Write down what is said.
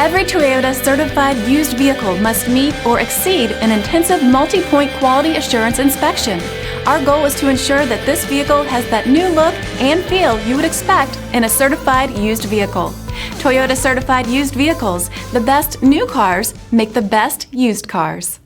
Every Toyota certified used vehicle must meet or exceed an intensive multi-point quality assurance inspection. Our goal is to ensure that this vehicle has that new look and feel you would expect in a certified used vehicle. Toyota certified used vehicles, the best new cars make the best used cars.